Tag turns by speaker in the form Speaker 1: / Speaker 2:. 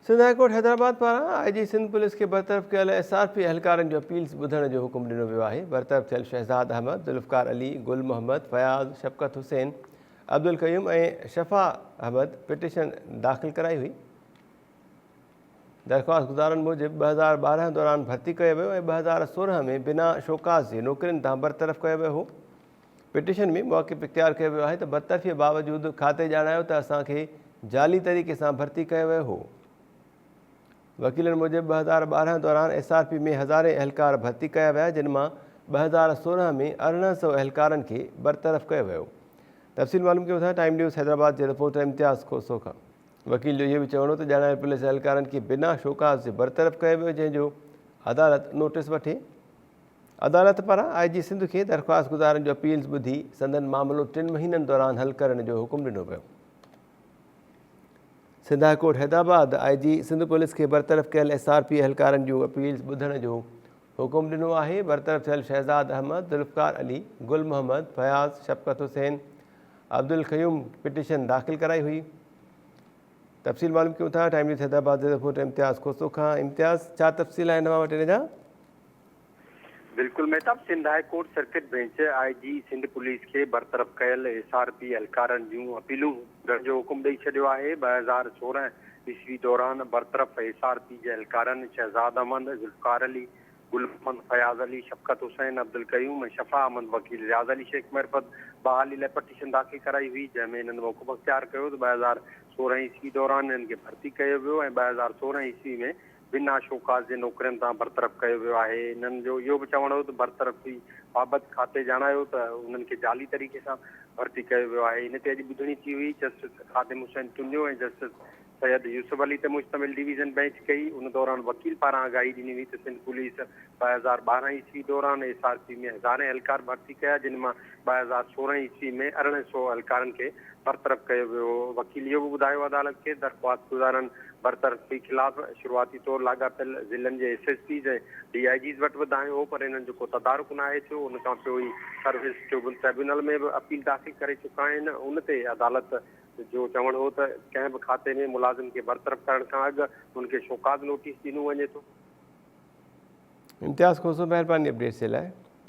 Speaker 1: Sindh high court Hyderabad पारां IG Sindh police के बरतरफ़ कयल SRP एहलकारनि जो अपील्स ॿुधण जो हुकुम ॾिनो वियो आहे। बरतरफ़ थियल शहज़ाद अहमद, ज़ुल्फ़कार अली, गुल मोहम्मद, फयाज़, शफ़क़त हुसैन, अब्दुल क़यूम ऐं शफ़ा अहमद पिटीशन दाख़िल कराई हुई। दरख़्वास्त गुज़ारनि मूजिबि 2012 दौरान भर्ती कयो वियो ऐं 2016 में बिना शोकाज़ जे नौकरियुनि तां बरतरफ़ कयो वियो हो। पिटीशन में मौक़िफ़ इख़्तियार कयो वियो आहे त बरतरफ़ीअ बावजूदि खाते ॼाणायो त असांखे जाली तरीक़े सां भर्ती कयो वियो हो। वकीलनि मूजिबि 2012 दौरान SRP में हज़ारे अहलकार भर्ती कया विया, जिन मां 2016 में 1800 अहलकारनि खे बरतरफ़ कयो वियो। तफ़सील मालूम कयो था टाइम न्यूज़ हैदराबाद जे रिपोर्टर इम्तियाज़ खोसो खां। वकील जो इहो बि चवणो त ॼाणायल पुलिस अहलकारनि खे बिना शोकाज़ जे बरतरफ़ कयो वियो, जंहिंजो अदालत नोटिस वठे। अदालत पारां IG सिंध खे दरख़्वास्त गुज़ारनि जो अपील्स ॿुधी संदनि मामिलो 3 महीननि दौरान हल करण जो हुकुम ॾिनो वियो। Sindh high court Hyderabad IG Sindh police के बरतरफ़ कयल SRP एहलकारनि जूं अपील्स ॿुधण जो हुकुम ॾिनो आहे। बरतरफ़ थियल शहज़ाद अहमद, ज़ुल्फ़कार अली, गुल मोहम्मद, फयाज़, शफ़क़त हुसैन, अब्दुल क़यूम पिटीशन दाख़िल कराई हुई। तफ़सील मालूम कयूं था टाइम न्यूज़ हैदराबाद जे रिपोर्टर इम्तियाज़ खोसो खां। इम्तियाज़, छा तफ़सील आहे नवां वटि जा?
Speaker 2: बिल्कुल Mehtab, Sindh high court circuit bench IG Sindh police के बरतरफ़ कयल SRP एहलकारनि जूं अपीलूं ॿुधण जो हुकुम ॾेई छॾियो आहे। 2016 ईस्वी दौरान बरतरफ़ SRP जे एहलकारनि शहज़ाद अहमद, ज़ुल्फ़कार अली, गुल मोहम्मद, फयाज़ अली, शफ़क़त हुसैन, अब्दुल क़यूम ऐं शफ़ा अहमद वकील रियाज़ अली शेख मरफत बहाली लाइ पिटीशन दाख़िल कराई हुई, जंहिंमें इन्हनि मौक़िफ़ इख़्तियार कयो त 2016 ईस्वी दौरान इन्हनि खे भर्ती कयो वियो ऐं 2016 ईस्वी में बिना शोकाज़ जे नौकरियुनि तां बरतरफ़ कयो वियो आहे। इन्हनि जो इहो बि चवणो हो त बरतरफ़ी बाबति खाते ॼाणायो त उन्हनि खे जाली तरीक़े सां भर्ती कयो वियो आहे। इन ते अॼु ॿुधणी थी हुई। जस्टिस ख़ादिम हुसैन चुनियो ऐं जस्टिस सैयद यूसुफ अली ते मुश्तमिल डिवीज़न बेंच कई। उन दौरान वकील पारां आगाही ॾिनी हुई त सिंध पुलिस 2012 ईस्वी दौरान SRP में हज़ारे एहलकार भर्ती कया, जिन मां 2016 ईस्वी में 1800 एहलकारनि खे बरतरफ़ कयो वियो। वकील इहो बि ॿुधायो अदालत खे दरख़्वास्त गुज़ारनि बरतरफ़ी ख़िलाफ़ शुरूआती तौरु लाॻापियल ज़िलनि जे SSPs ऐं DIGs वटि वधायो हो, पर इन्हनि जो को तदारुक न आहे थियो। उन खां पोइ ई सर्विस ट्रिब्यूनल में बि अपील दाख़िल करे चुका आहिनि। उन ते अदालत जो चवणु हो त कंहिं बि खाते में मुलाज़िम खे बरतरफ़ करण खां अॻु उनखे शोकाज़ नोटिस ॾिनो वञे थो।
Speaker 1: इम्तियाज़ खोसो, महिरबानी अपडेट्स जे लाइ।